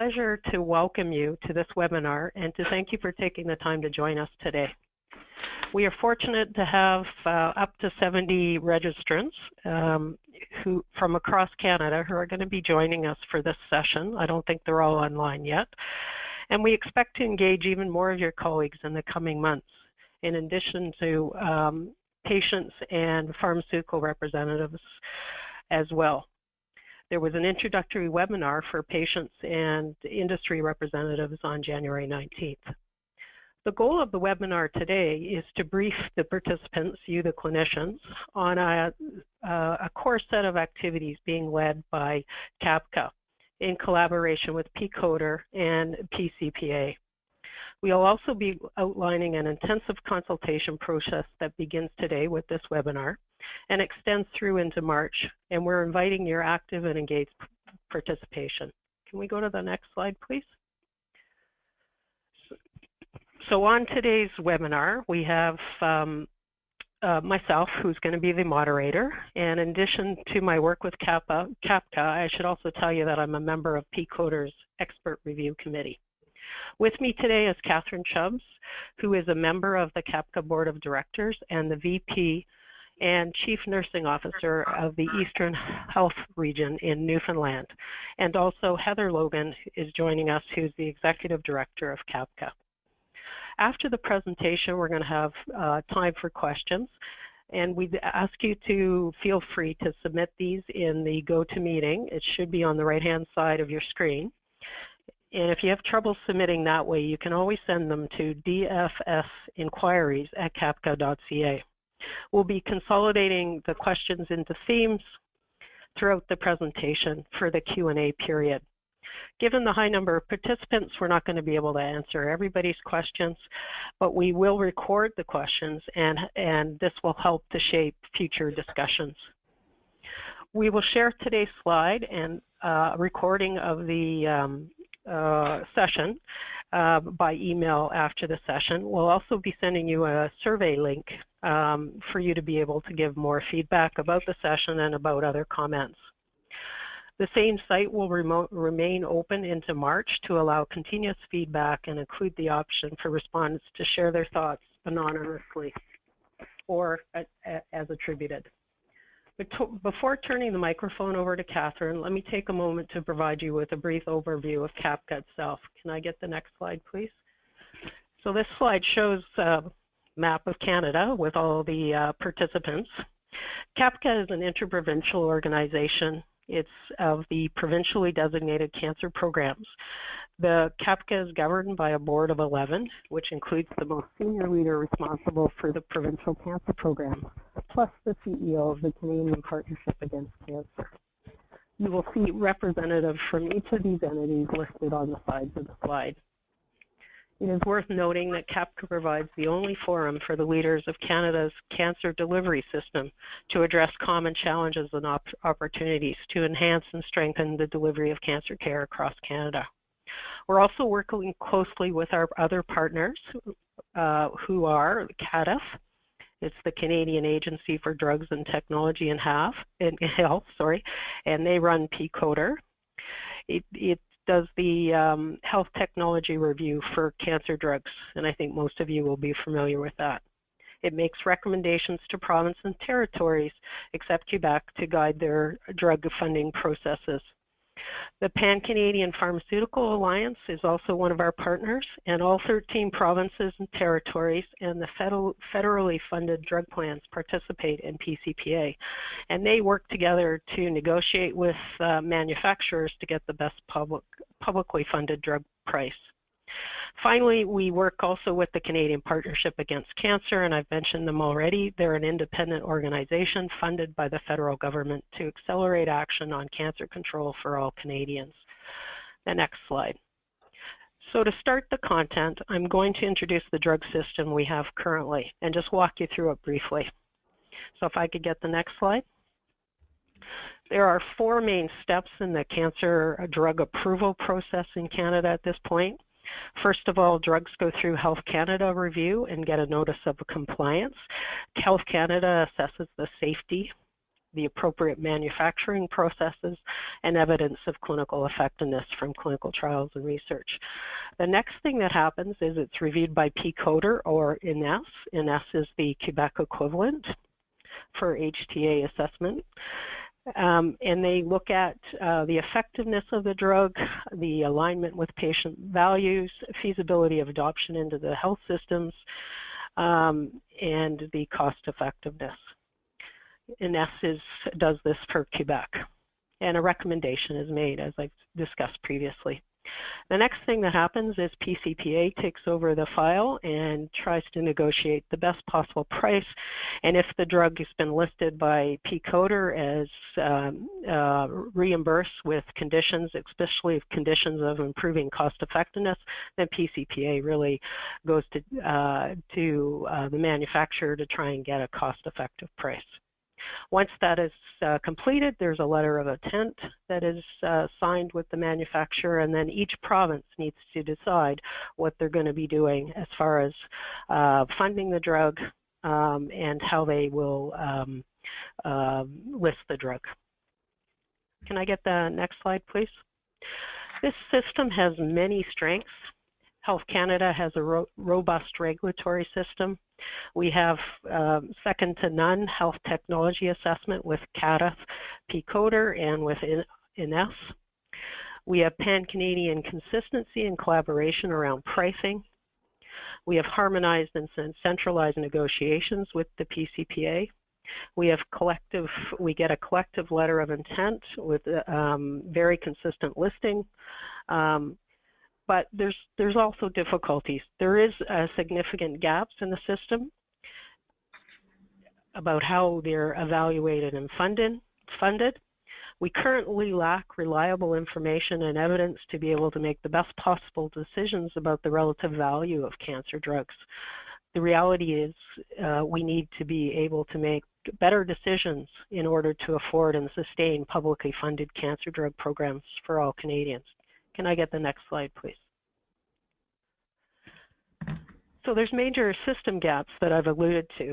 Pleasure to welcome you to this webinar and to thank you for taking the time to join us today. We are fortunate to have up to 70 registrants who from across Canada who are going to be joining us for this session. I don't think they're all online yet. And we expect to engage even more of your colleagues in the coming months, in addition to patients and pharmaceutical representatives as well. There was an introductory webinar for patients and industry representatives on January 19th. The goal of the webinar today is to brief the participants, you the clinicians, on a core set of activities being led by CAPCA in collaboration with PCODER and PCPA. We'll also be outlining an intensive consultation process that begins today with this webinar and extends through into March, and we're inviting your active and engaged participation. Can we go to the next slide, please? So on today's webinar, we have myself, who's going to be the moderator, and in addition to my work with CAPCA, I should also tell you that I'm a member of PCODER's Expert Review Committee. With me today is Catherine Chubbs, who is a member of the CAPCA Board of Directors and the VP and Chief Nursing Officer of the Eastern Health Region in Newfoundland. And also Heather Logan is joining us, who's the Executive Director of CAPCA. After the presentation, we're going to have time for questions, and we ask you to feel free to submit these in the GoToMeeting. It should be on the right-hand side of your screen. And if you have trouble submitting that way, you can always send them to dfsinquiries@capca.ca. We'll be consolidating the questions into themes throughout the presentation for the Q&A period. Given the high number of participants, we're not going to be able to answer everybody's questions, but we will record the questions, and this will help to shape future discussions. We will share today's slide and a recording of the session by email after the session. We'll also be sending you a survey link for you to be able to give more feedback about the session and about other comments. The same site will remain open into March to allow continuous feedback and include the option for respondents to share their thoughts anonymously or as attributed. But before turning the microphone over to Catherine, let me take a moment to provide you with a brief overview of CAPCA itself. Can I get the next slide, please? So this slide shows a map of Canada with all the participants. CAPCA is an interprovincial organization. It's of the provincially designated cancer programs. The CAPCA is governed by a board of 11, which includes the most senior leader responsible for the provincial cancer program, plus the CEO of the Canadian Partnership Against Cancer. You will see representatives from each of these entities listed on the sides of the slide. It is worth noting that CAPCA provides the only forum for the leaders of Canada's cancer delivery system to address common challenges and opportunities to enhance and strengthen the delivery of cancer care across Canada. We're also working closely with our other partners who are CADF, it's the Canadian Agency for Drugs and Technology in Health, and they run PCODER. It does the health technology review for cancer drugs, and I think most of you will be familiar with that. It makes recommendations to provinces and territories, except Quebec, to guide their drug funding processes. The Pan-Canadian Pharmaceutical Alliance is also one of our partners, and all 13 provinces and territories and the federally funded drug plans participate in PCPA, and they work together to negotiate with manufacturers to get the best publicly funded drug price. Finally, we work also with the Canadian Partnership Against Cancer, and I've mentioned them already. They're an independent organization funded by the federal government to accelerate action on cancer control for all Canadians. The next slide. So to start the content, I'm going to introduce the drug system we have currently and just walk you through it briefly. So if I could get the next slide. There are 4 main steps in the cancer drug approval process in Canada at this point. First of all, drugs go through Health Canada review and get a notice of compliance. Health Canada assesses the safety, the appropriate manufacturing processes, and evidence of clinical effectiveness from clinical trials and research. The next thing that happens is it's reviewed by PCODER or INES. INES is the Quebec equivalent for HTA assessment. And they look at the effectiveness of the drug, the alignment with patient values, feasibility of adoption into the health systems, and the cost effectiveness. INES does this for Quebec, and a recommendation is made, as I've discussed previously. The next thing that happens is PCPA takes over the file and tries to negotiate the best possible price. And if the drug has been listed by PCODER as reimbursed with conditions, especially conditions of improving cost effectiveness, then PCPA really goes to the manufacturer to try and get a cost effective price. Once that is completed, there's a letter of intent that is signed with the manufacturer, and then each province needs to decide what they're going to be doing as far as funding the drug and how they will list the drug. Can I get the next slide, please? This system has many strengths. Health Canada has a robust regulatory system. We have second to none health technology assessment with CADA, PCODER, and with INES. We have pan-Canadian consistency and collaboration around pricing. We have harmonized and centralized negotiations with the PCPA. We get a collective letter of intent with very consistent listing. But there's also difficulties. There is significant gaps in the system about how they're evaluated and funded. We currently lack reliable information and evidence to be able to make the best possible decisions about the relative value of cancer drugs. The reality is we need to be able to make better decisions in order to afford and sustain publicly funded cancer drug programs for all Canadians. Can I get the next slide, please? So there's major system gaps that I've alluded to.